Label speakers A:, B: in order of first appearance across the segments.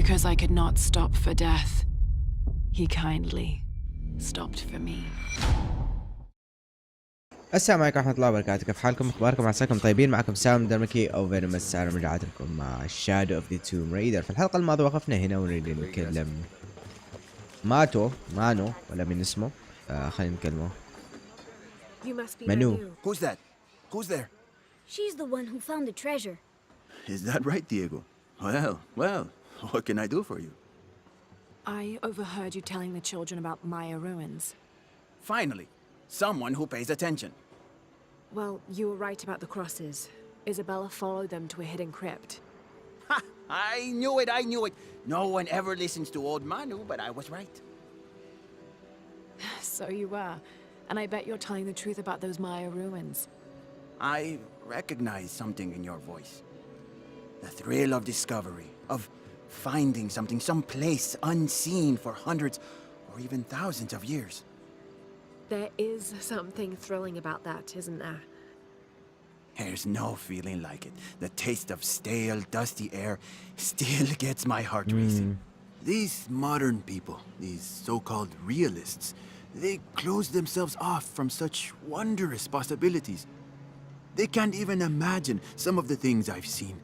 A: Because I could not stop for death, he kindly stopped for me.
B: السلام عليكم ورحمة الله وبركاته، كيف حالكم؟ اخباركم؟ عساكم طيبين. معكم سام درمكي او فينومس. اهلا رجعت لكم مع شادو اوف ذا توم ريدر. في الحلقة الماضية وقفنا هنا ونريد نتكلم مانو ولا من اسمه، خلينا نكلمه. Manu.
C: Who's that? Who's there?
D: She's the one who found the treasure.
C: Is that right, Diego? Well, what can I do for you?
A: I overheard you telling the children about Maya ruins.
C: Finally, someone who pays attention.
A: Well, you were right about the crosses. Isabella followed them to a hidden crypt.
C: Ha! I knew it! No one ever listens to old Manu, but I was right.
A: So you were. And I bet you're telling the truth about those Maya ruins.
C: I recognize something in your voice. The thrill of discovery, of finding something someplace unseen for hundreds or even thousands of years.
A: There is something thrilling about that, isn't there?
C: There's no feeling like it. The taste of stale, dusty air still gets my heart racing. These modern people, these so-called realists, they close themselves off from such wondrous possibilities. They can't even imagine some of the things I've seen.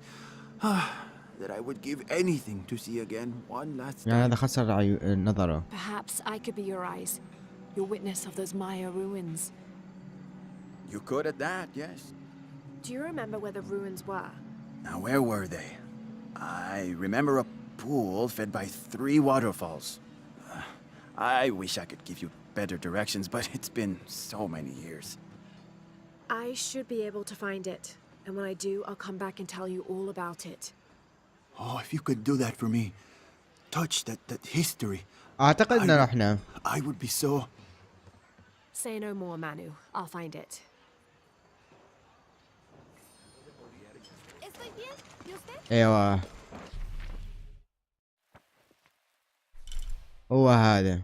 C: That I would give anything to see again one last time.
B: يعني هذا خسر نظره.
A: Perhaps I could be your eyes, your witness of those Maya ruins.
C: You could at that, yes.
A: Do you remember where the ruins were?
C: Now, where were they? I remember a pool fed by 3 waterfalls. I wish I could give you better directions, but it's been so many years.
A: I should be able to find it. And when I do, I'll come back and tell you all about it.
C: Oh, if you could do that for me. Touch that history.
B: اعتقد ان رحنا.
C: I would be so...
A: Say no more, Manu. I'll find it.
B: ايوه هو هذا.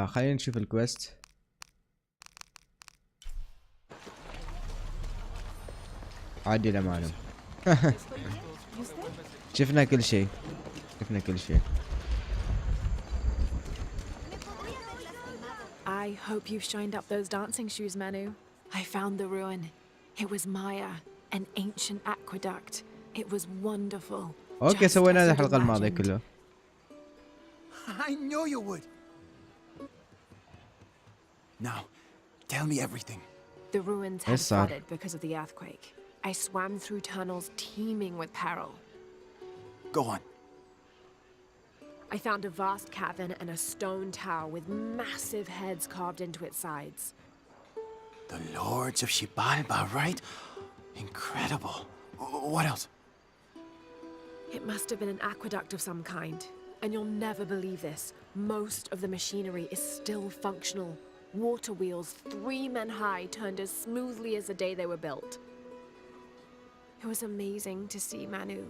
B: خلينا نشوف الكويست. عادي لا معلوم. شفنا كل شيء.
A: I hope you've shined up those dancing shoes, Manu. I found the ruin. It was Maya, an ancient aqueduct. It was wonderful.
B: اوكي سوينا هذه الحلقة الماضية كله.
C: I knew you would. Now, tell me everything.
A: The ruins had flooded because of the earthquake. I swam through tunnels teeming with peril.
C: Go on.
A: I found a vast cavern and a stone tower with massive heads carved into its sides.
C: The Lords of Xibalba, right? Incredible. What else?
A: It must have been an aqueduct of some kind. And you'll never believe this. Most of the machinery is still functional. Water wheels 3 men high turned as smoothly as the day they were built. It was amazing to see, Manu.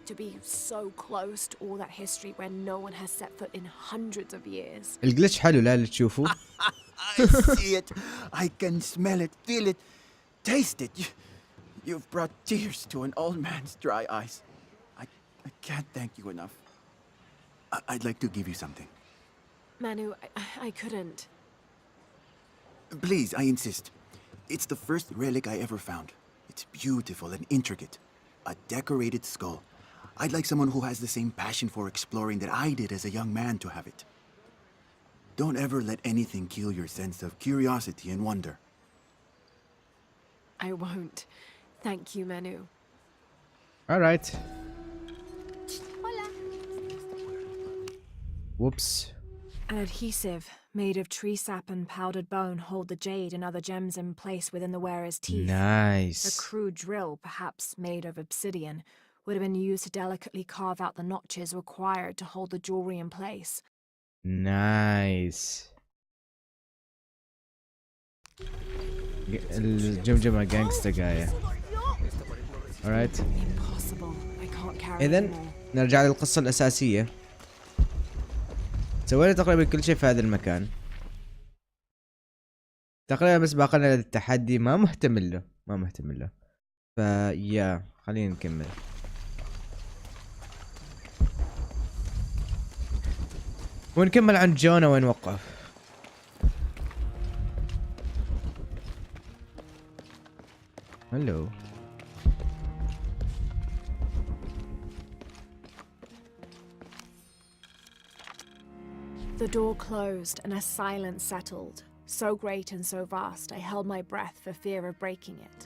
A: To be so close to all that history where no one has set foot in hundreds of years.
B: الجلتش حلو لا اللي تشوفوه.
C: I see it. I can smell it, feel it, taste it. You've brought tears to an old man's dry eyes. I can't thank you enough. I'd like to give you something.
A: Manu, I couldn't.
C: Please, I insist. It's the first relic I ever found. It's beautiful and intricate. A decorated skull. I'd like someone who has the same passion for exploring that I did as a young man to have it. Don't ever let anything kill your sense of curiosity and wonder.
A: I won't. Thank you, Manu.
B: All right. Whoops.
A: An adhesive made of tree sap and powdered bone hold the jade and other gems in place within the wearer's teeth.
B: Nice.
A: A crude drill, perhaps made of obsidian, would have been used to delicately carve out the notches required to hold the jewelry in place.
B: Nice. الجمجمة gangster guy. Alright.
A: Impossible. I can't carry
B: إذن نرجع للقصة الأساسية. سوينا تقريبا كل شيء في هذا المكان تقريبا، بس باقي لنا التحدي ما مهتم له. فيا خلينا نكمل. ونكمل عند جونا وين وقف. هلو.
A: The door closed and a silence settled, so great and so vast I held my breath for fear of breaking it.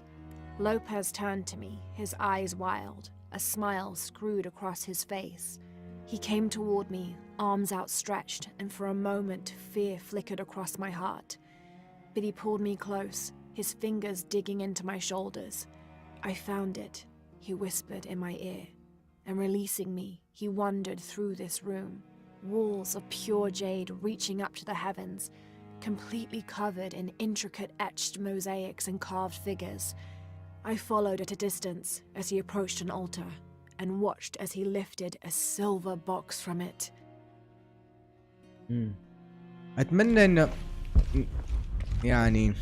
A: Lopez turned to me, his eyes wild, a smile screwed across his face. He came toward me, arms outstretched, and for a moment fear flickered across my heart. But he pulled me close, his fingers digging into my shoulders. I found it, he whispered in my ear, and releasing me, he wandered through this room. Walls of pure jade reaching up to the heavens, completely covered in intricate etched mosaics and carved figures. I followed at a distance as he approached an altar and watched as he lifted a silver box from it.
B: أتمنى إنه يعني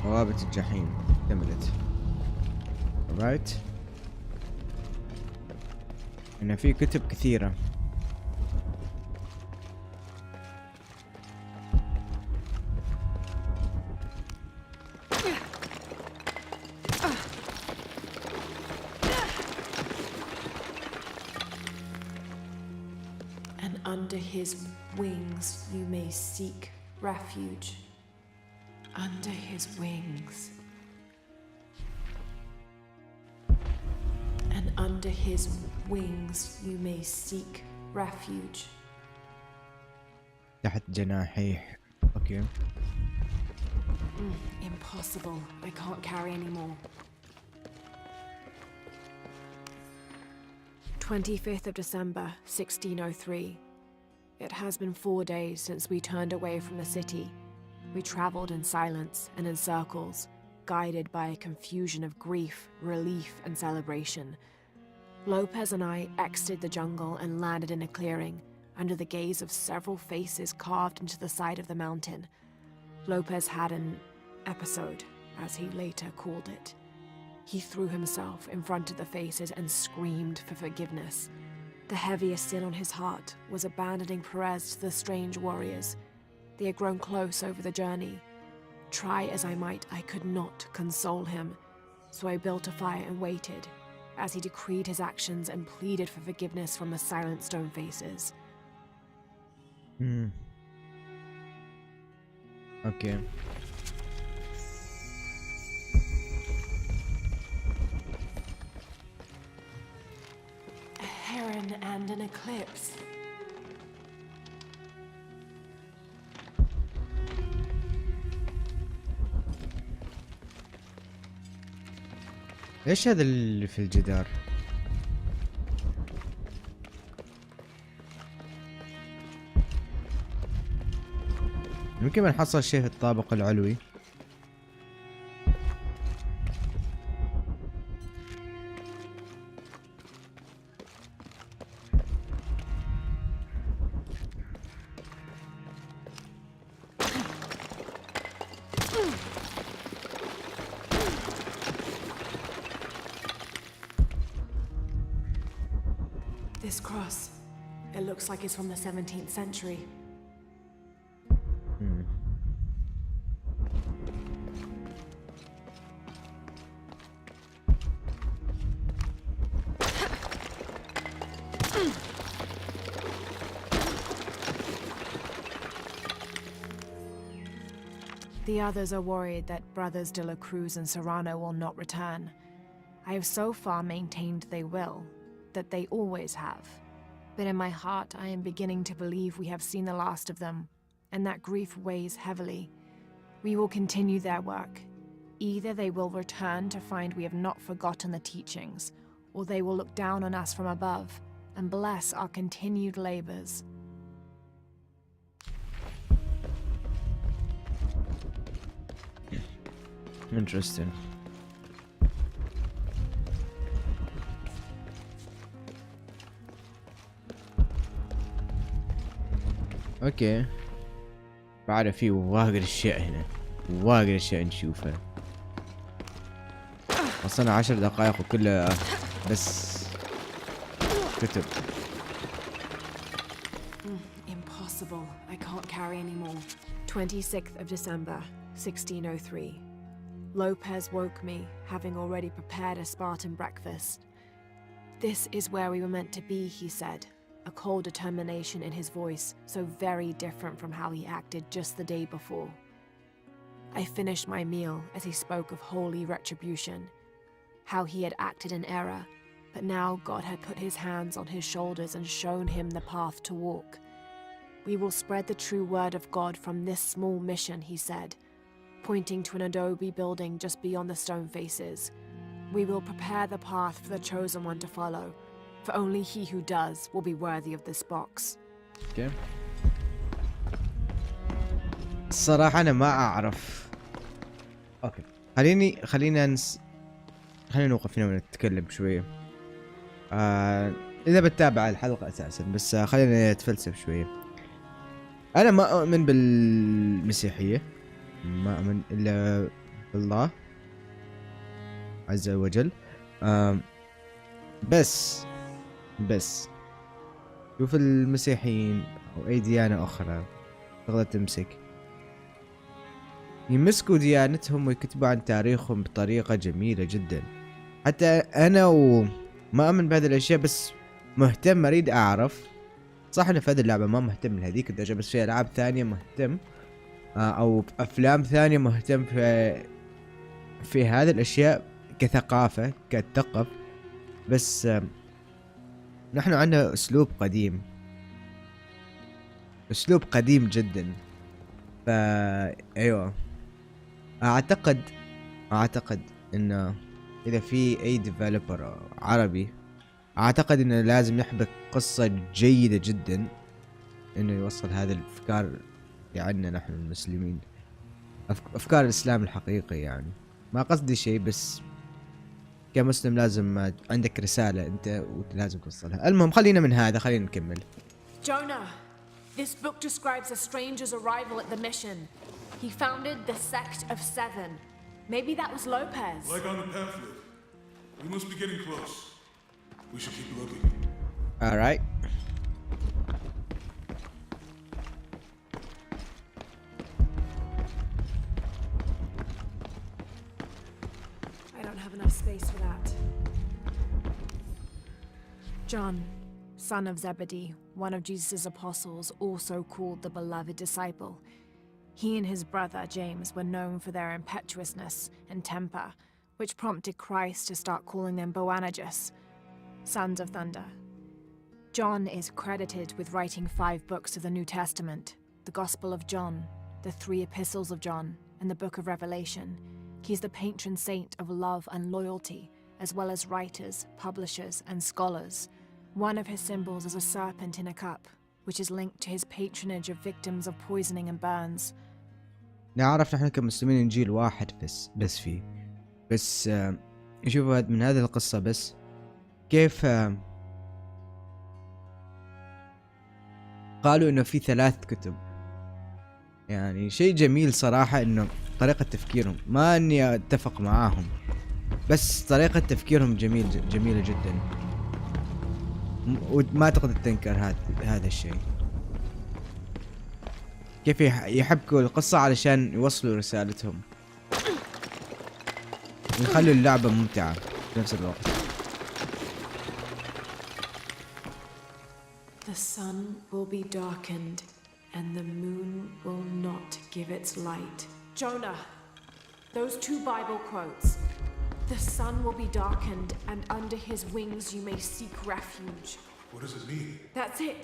B: رابط الجحيم كملت. right. هنا في كتب كثيرة.
A: And under his wings you may seek refuge. Under his wings. And under his wings you may seek refuge.
B: تحت جناحيه. Okay.
A: Impossible. I can't carry anymore. 25th of December, 1603. It has been 4 days since we turned away from the city. We traveled in silence and in circles, guided by a confusion of grief, relief, and celebration. Lopez and I exited the jungle and landed in a clearing, under the gaze of several faces carved into the side of the mountain. Lopez had an episode, as he later called it. He threw himself in front of the faces and screamed for forgiveness. The heaviest sin on his heart was abandoning Perez to the strange warriors. They had grown close over the journey. Try as I might, I could not console him. So I built a fire and waited, as he decreed his actions and pleaded for forgiveness from the silent stone faces.
B: Okay.
A: A heron and an eclipse.
B: ايش هذا اللي في الجدار؟ يمكن نحصل شيء في الطابق العلوي.
A: This cross, it looks like it's from the 17th century. The others are worried that Brothers de la Cruz and Serrano will not return. I have so far maintained they will, that they always have. But in my heart, I am beginning to believe we have seen the last of them, and that grief weighs heavily. We will continue their work. Either they will return to find we have not forgotten the teachings, or they will look down on us from above and bless our continued labors.
B: Interesting. اوكي بعد في واجد اشياء هنا، واجد اشياء نشوفها. وصلنا 10 دقائق وكلها بس كتب.
A: Impossible. I can't carry anymore. 26th of December, 1603. Lopez woke me, having already prepared a Spartan breakfast. This is where we were meant to be, he said, a cold determination in his voice, so very different from how he acted just the day before. I finished my meal as he spoke of holy retribution, how he had acted in error, but now God had put his hands on his shoulders and shown him the path to walk. We will spread the true word of God from this small mission, he said, pointing to an adobe building just beyond the stone faces. We will prepare the path for the chosen one to follow, for only he who does will be worthy of this box.
B: اوكي الصراحة أنا ما أعرف. اوكي خلينا نوقف هنا ونتكلم شوية. إذا بتتابع الحلقة أساسا، بس خلينا نتفلسف شوية. أنا ما أؤمن بالمسيحية، ما أؤمن إلا بالله عز وجل. بس شوف المسيحيين أو أي ديانة أخرى تقدر تمسك يمسكوا ديانتهم ويكتبوا عن تاريخهم بطريقة جميلة جدا. حتى أنا وما أؤمن بهذه الأشياء، بس مهتم أريد أعرف. صح أنا في هذه اللعبة ما مهتم لهذيك الدرجة، بس في ألعاب ثانية مهتم، أو أفلام ثانية مهتم في هذه الأشياء كثقافة كتثقف. بس نحن عندنا أسلوب قديم جدا. أيوة أعتقد إنه إذا في أي ديفلوبر عربي، أعتقد إنه لازم يحبك قصة جيدة جدا إنه يوصل هذه الأفكار عندنا نحن المسلمين، أفكار الإسلام الحقيقي. يعني ما قصدي شيء، بس كمسلم لازم عندك رسالة أنت ولازم توصلها. المهم خلينا نكمل.
A: Jonah, this book describes a stranger's arrival at the mission. He founded the sect of Seven. Maybe that was Lopez.
E: Like on the pamphlet. We must be getting close. We should keep looking.
B: All right.
A: I don't have enough space for that. John, son of Zebedee, one of Jesus' apostles, also called the beloved disciple. He and his brother James were known for their impetuousness and temper, which prompted Christ to start calling them Boanerges, sons of thunder. John is credited with writing 5 books of the New Testament, the Gospel of John, the 3 epistles of John, and the Book of Revelation. He's the patron saint of love and loyalty, as well as writers, publishers, and scholars. One of his symbols is a serpent in a cup, which is linked to his patronage of victims of poisoning and burns.
B: نعرف نحن كمسلمين إنجيل واحد بس فيه، بس نشوف من هذه القصة بس كيف قالوا إنه في 3 كتب. يعني شيء جميل صراحة إنه طريقة تفكيرهم، ما إني أتفق معاهم، بس طريقة تفكيرهم جميلة جدا، وما تقدر تنكر هذا الشيء. كيف يحبكوا القصة علشان يوصلوا رسالتهم ويخلوا اللعبة ممتعة في نفس الوقت.
A: The sun will be darkened and the moon will not give its light. Jonah, those 2 Bible quotes. The sun will be darkened and under his wings you may seek refuge.
E: What does it mean?
A: That's it.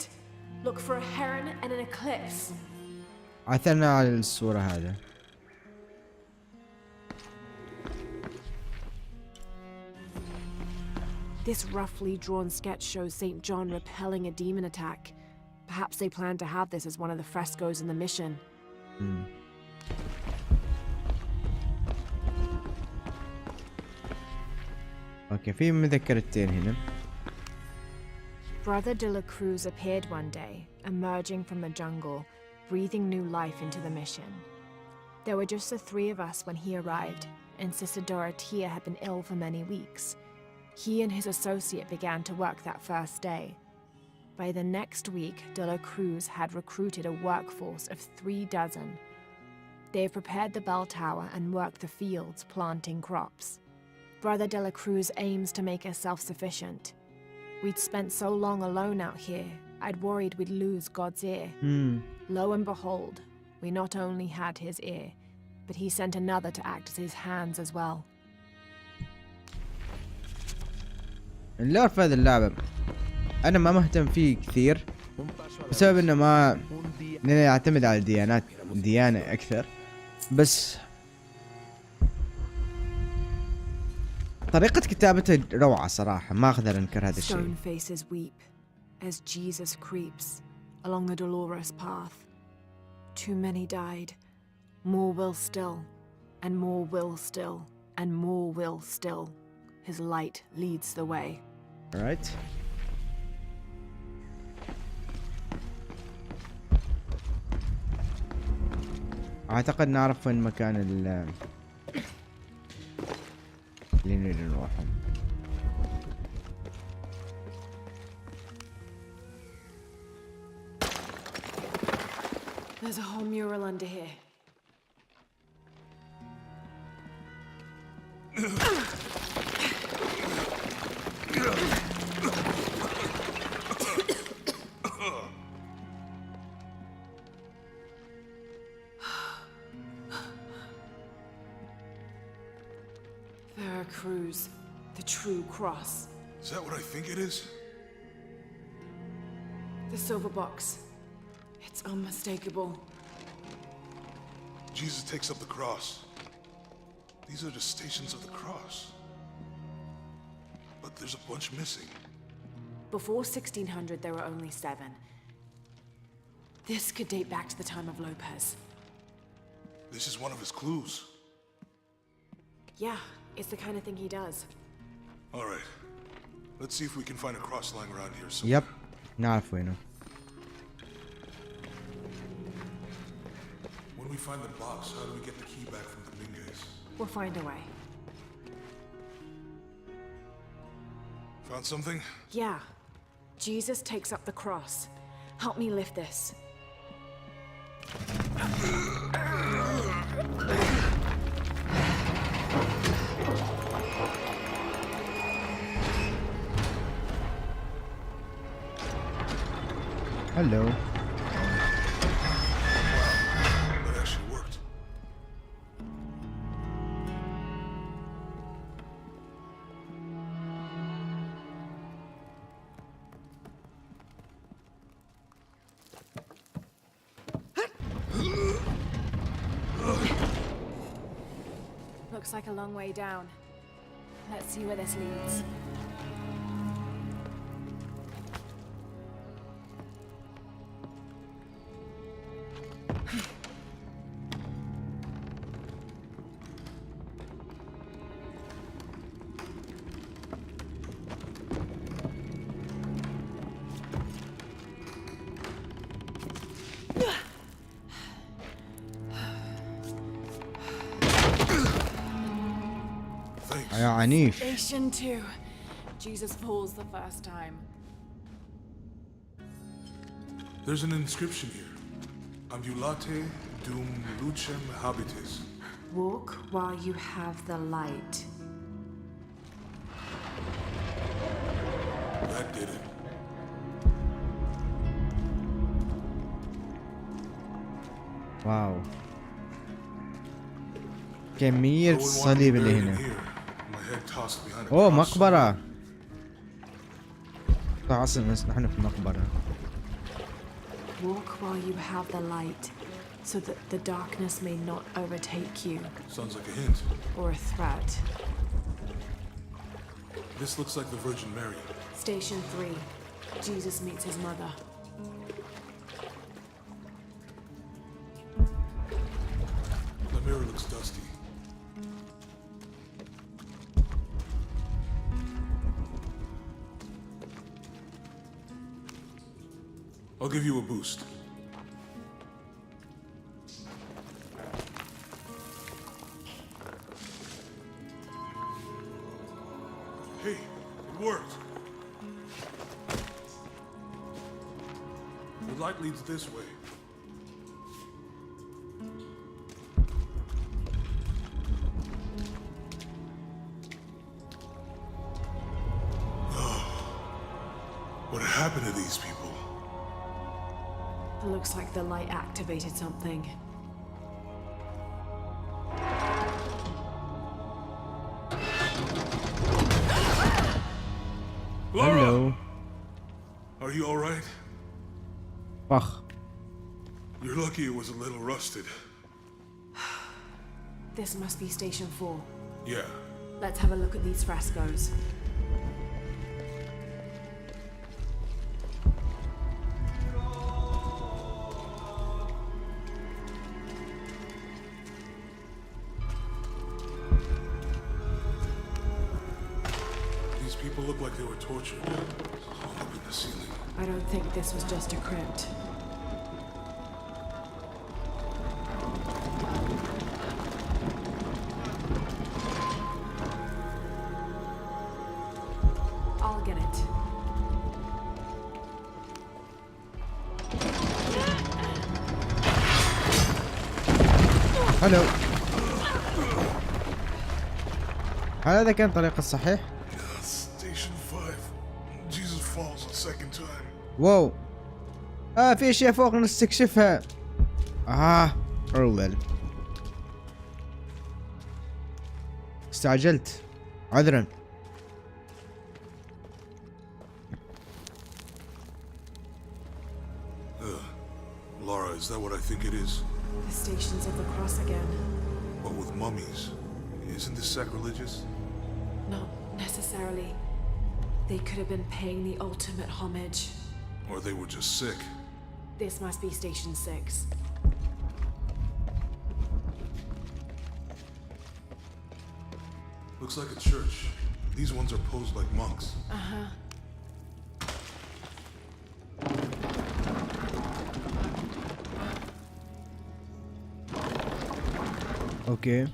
A: Look for a heron and an eclipse.
B: عثرنا على الصورة هذا.
A: This roughly drawn sketch shows St. John repelling a demon attack. Perhaps they plan to have this as one of the frescoes in the mission.
B: اوكي في مذكرتين هنا.
A: Brother de la Cruz appeared one day, emerging from the jungle, breathing new life into the mission. There were just the three of us when he arrived, and Sister Dorothea had been ill for many weeks. He and his associate began to work that first day. By the next week, de la Cruz had recruited a workforce of 36. They have prepared the bell tower and worked the fields, planting crops. Brother de la Cruz aims to make us self-sufficient. We'd spent so long alone out here, I'd worried we'd lose God's ear. Lo and behold, we not only had his ear, but he sent another to act as his hands as well.
B: اللور في هذه اللعبة أنا ما مهتم فيه كثير بسبب إنه ما يعتمد على الديانة أكثر، بس طريقة كتابته روعة صراحة، ما أقدر أنكر هذا الشيء.
A: Stone faces weep as Jesus creeps along the dolorous path. Too many died, more will still, and more will still, and more will still. His light leads the way.
B: Alright. أعتقد نعرف وين مكان اللي نريد نروحه.
A: There's a whole mural under here. Veracruz, the true cross.
E: Is that what I think it is?
A: The silver box. It's unmistakable.
E: Jesus takes up the cross. These are the stations of the cross. But there's a bunch missing.
A: Before 1600, there were only 7. This could date back to the time of Lopez.
E: This is one of his clues.
A: Yeah, it's the kind of thing he does.
E: All right. Let's see if we can find a cross lying around here somewhere.
B: يب نعرف وينه.
E: When we find the box, how do we get the key back from the Minguez?
A: We'll find a way.
E: Found something?
A: Yeah. Jesus takes up the cross. Help me lift this.
B: Hello.
E: That actually worked.
A: Looks like a long way down. Let's see where this leads.
B: يا عنيف.
A: Station 2. Jesus falls the first time.
E: There's an inscription here. Ambulate dum lucem habitis.
A: Walk while you have the light.
E: That did it.
B: واو. كمية
E: No one wanted me
B: الصليب اللي
E: buried in
B: هنا.
E: here. My head tossed behind a
B: اوه
E: cross.
B: مقبرة. اصلا نحن في مقبرة.
A: Walk while you have the light, so that the darkness may not overtake you,
E: Sounds like a hint.
A: or a threat.
E: This looks like the Virgin Mary.
A: Station 3. Jesus meets his mother.
E: The mirror looks dusty. I'll give you a boost. Hey, it worked. The light leads this way. What happened to these people?
A: Looks like the light activated something.
E: Laura!
B: Hello.
E: Are you alright?
B: Ugh.
E: You're lucky it was a little rusted.
A: This must be Station 4.
E: Yeah.
A: Let's have a look at these frescoes.
E: These people look like they were tortured. Hung up in the ceiling.
A: I don't think this was just a crypt. I'll get it.
B: حلو. هل هذا كان الطريق الصحيح؟
E: Station 5. Jesus falls a second time.
B: واو. في اشياء فوق نستكشفها. اول. استعجلت. عذرا.
E: Laura, is that what I think it is?
A: The Stations of the Cross again.
E: But with mummies. Isn't this sacrilegious?
A: Not necessarily. They could have been paying the ultimate homage.
E: Or they were just sick?
A: This must be Station 6.
E: Looks like a church. These ones are posed like monks.
B: اوكي.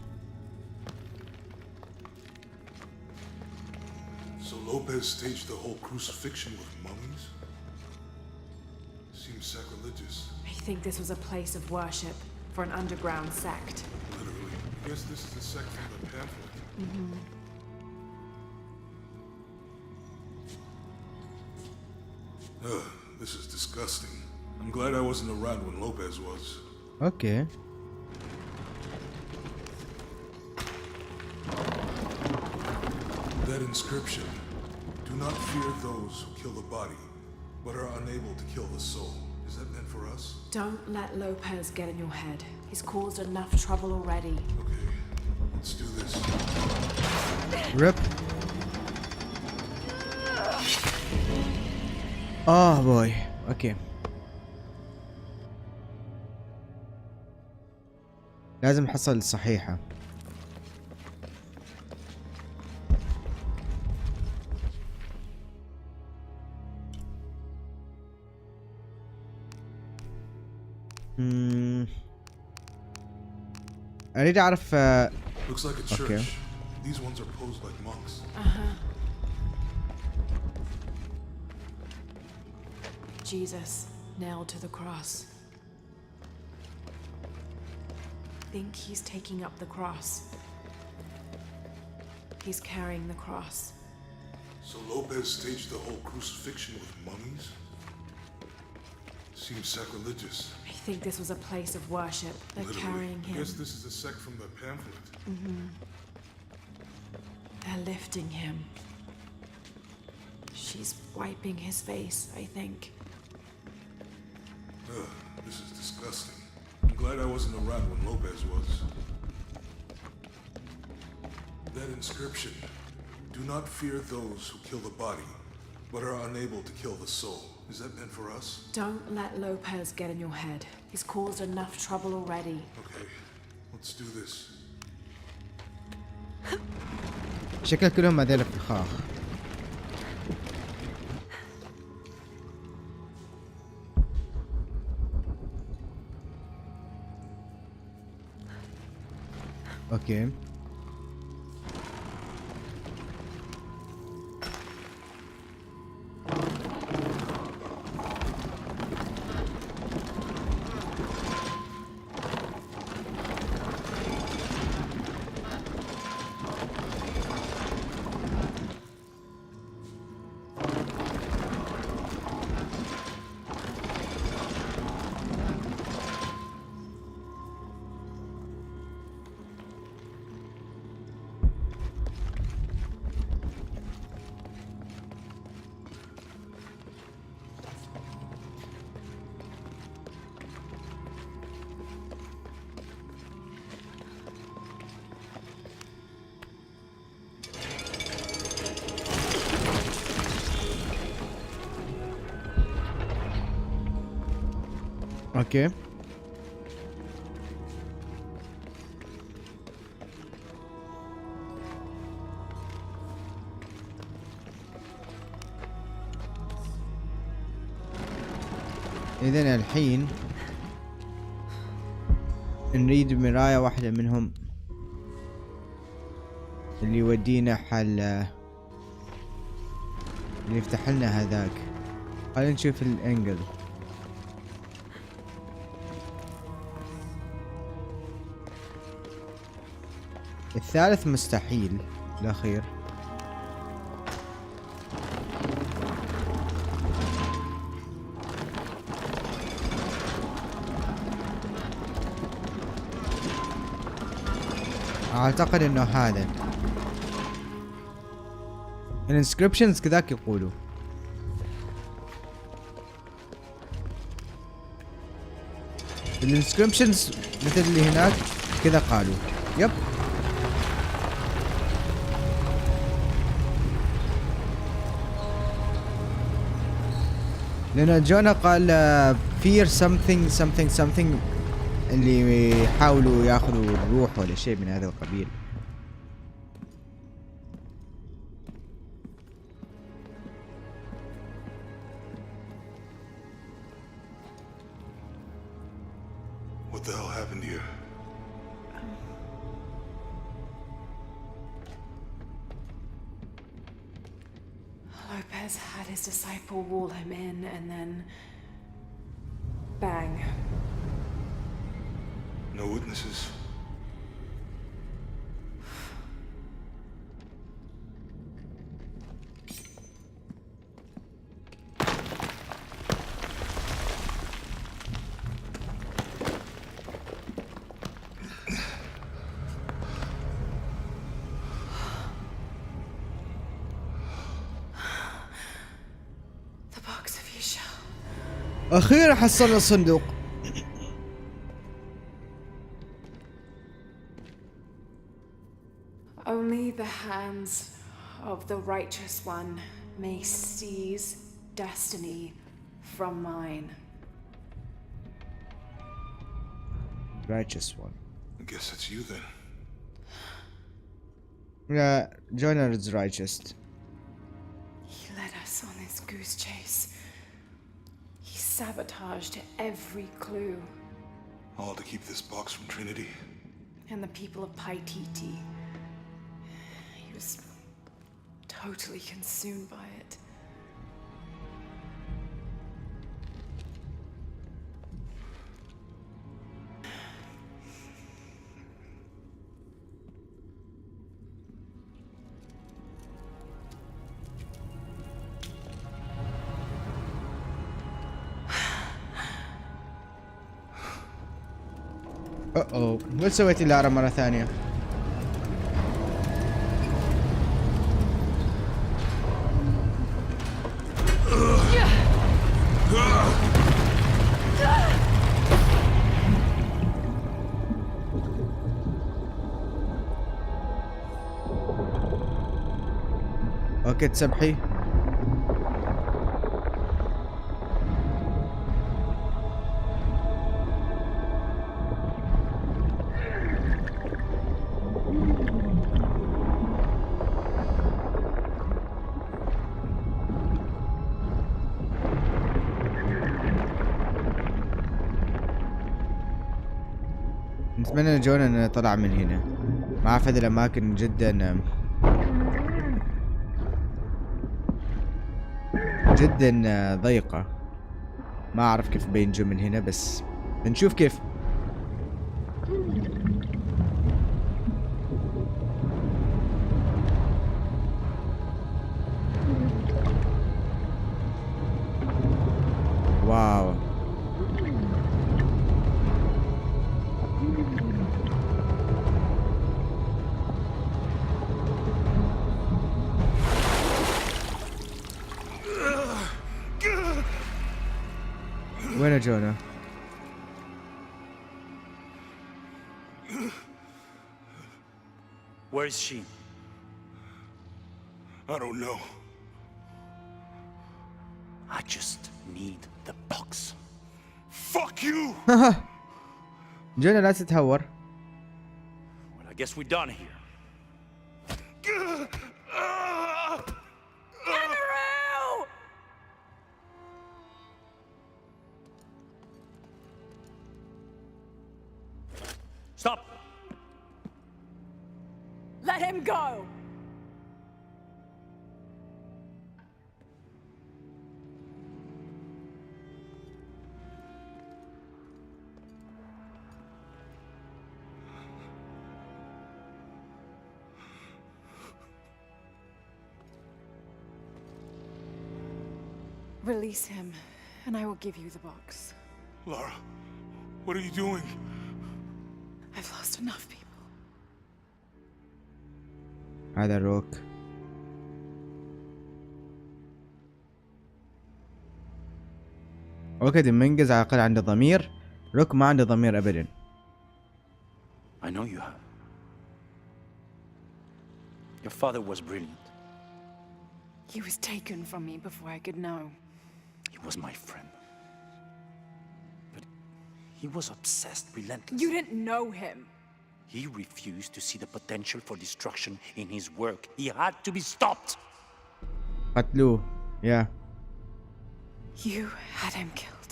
E: So Lopez staged the whole crucifixion with mummies? Seems sacrilegious.
A: I think this was a place of worship for an underground sect.
E: Literally. I guess this is the sect from the pamphlet. This is disgusting. I'm glad I wasn't around when Lopez was.
B: اوكي.
E: That inscription. Do not fear those who kill the body, but are unable to kill the soul. Is that meant for us?
A: Don't let Lopez get in your head. He's caused enough trouble already.
E: Okay, let's do this.
B: ريب. بوي. اوكي. لازم نحصل الصحيحة. أريد أعرف.
E: Looks like a church.
B: Okay.
E: These ones are posed like monks.
A: Jesus, nailed to the cross. Think he's taking up the cross. He's carrying the cross.
E: So Lopez staged the whole crucifixion with mummies? Seems sacrilegious.
A: I think this was a place of worship. They're
E: Literally.
A: carrying
E: I
A: him.
E: guess this is a sect from the pamphlet.
A: They're lifting him. She's wiping his face, I think.
E: This is disgusting. I'm glad I wasn't around when Lopez was. That inscription. Do not fear those who kill the body, but are unable to kill the soul. Is that meant for us?
A: Don't let Lopez get in your head. He's caused enough trouble already.
E: Okay, let's do this.
B: شكل كلهم هذول فخاخ. اوكي. اوكي. إذن الحين نريد مراية واحدة منهم اللي يودينا حل اللي يفتح لنا هذاك. خلينا نشوف الانجل. الثالث مستحيل. الأخير أعتقد إنه هذا الانسكريبشنز كذاك يقولوا. الانسكريبشنز مثل اللي هناك كذا قالوا. يب. لأن جونا قال fear something اللي يحاولوا ياخذوا الروح ولا شيء من هذا القبيل.
E: What the hell happened here?
A: Lopez had his disciple wall him in and then... bang.
E: No witnesses.
A: The box of your shell.
B: أخيرا حصلنا الصندوق.
A: Only the hands of the righteous one may seize destiny from mine.
B: Righteous one.
E: I guess it's you then.
B: Yeah, Joyner is righteous.
A: He led us on this goose chase. He sabotaged every clue.
E: All to keep this box from Trinity.
A: And the people of Paititi. He was totally consumed by it.
B: وش سويتي لارا مرة ثانية؟ اوكي تسبحي. نتمنى جون انه طلع من هنا. أعرف هذه الأماكن جدا جدا ضيقة. ما أعرف كيف بينجو من هنا، بس بنشوف كيف. واو. وين جونا؟
C: Where is she?
E: I don't know.
C: I just need the box.
E: Fuck you!
B: جونا لا تتهور.
C: Well, I guess we're done here. Stop!
A: Let him go! Release him, and I will give you the box.
E: Lara, what are you doing?
A: I've lost enough people.
B: هذا روك. وكذا منقز على الأقل عنده ضمير. روك ما عنده ضمير أبدا.
C: I know you have. Your father was brilliant.
A: He was taken from me before I could know.
C: He was my friend. But he was obsessed, relentless.
A: You didn't know him.
C: He refused to see the potential for destruction in his work. He had to be stopped.
B: قتلوه. Yeah.
A: You had him killed.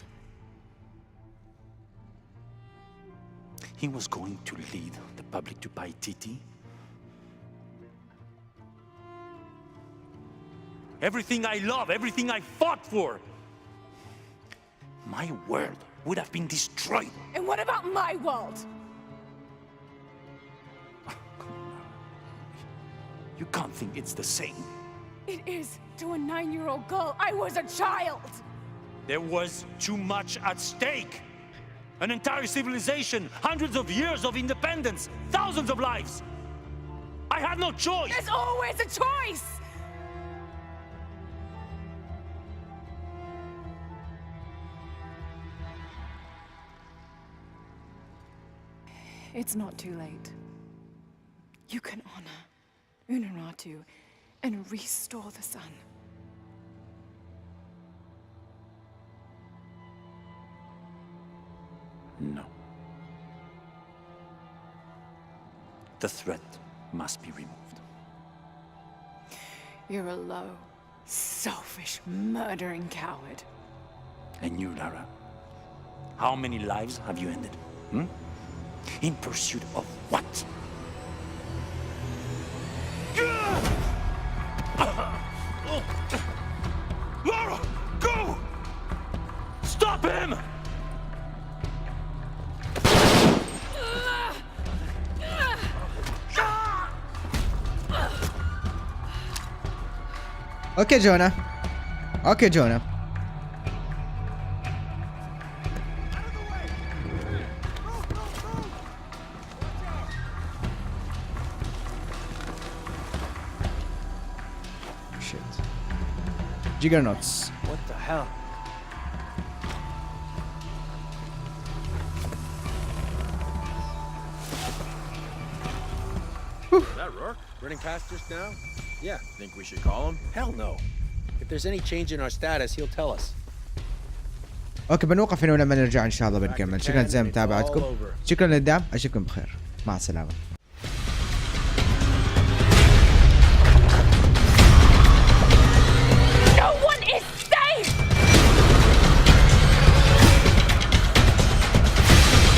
C: He was going to lead the public to buy TT. Everything I love, everything I fought for. My world would have been destroyed.
A: And what about my world?
C: You can't think it's the same.
A: It is to a 9-year-old girl. I was a child.
C: There was too much at stake. An entire civilization, hundreds of years of independence, thousands of lives. I had no choice.
A: There's always a choice. It's not too late. You can honor Unuratu and restore the sun.
C: No. The threat must be removed.
A: You're a low, selfish, murdering coward.
C: And you, Lara, how many lives have you ended? In pursuit of what?
E: Lara, go!
C: Stop him!
B: اوكي جونا. اوكي جونا. Juggernauts.
C: What the hell?
F: Is that Rourke? Running past us now? Yeah. Think we should call him? Hell no. If there's any change in our status, he'll tell us.
B: اوكي بنوقف هنا ولما نرجع ان شاء الله بنكمل. شكرا زي متابعتكم. شكرا للدعم. اشوفكم بخير. مع السلامة.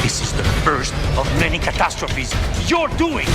C: This is the first of many catastrophes you're doing!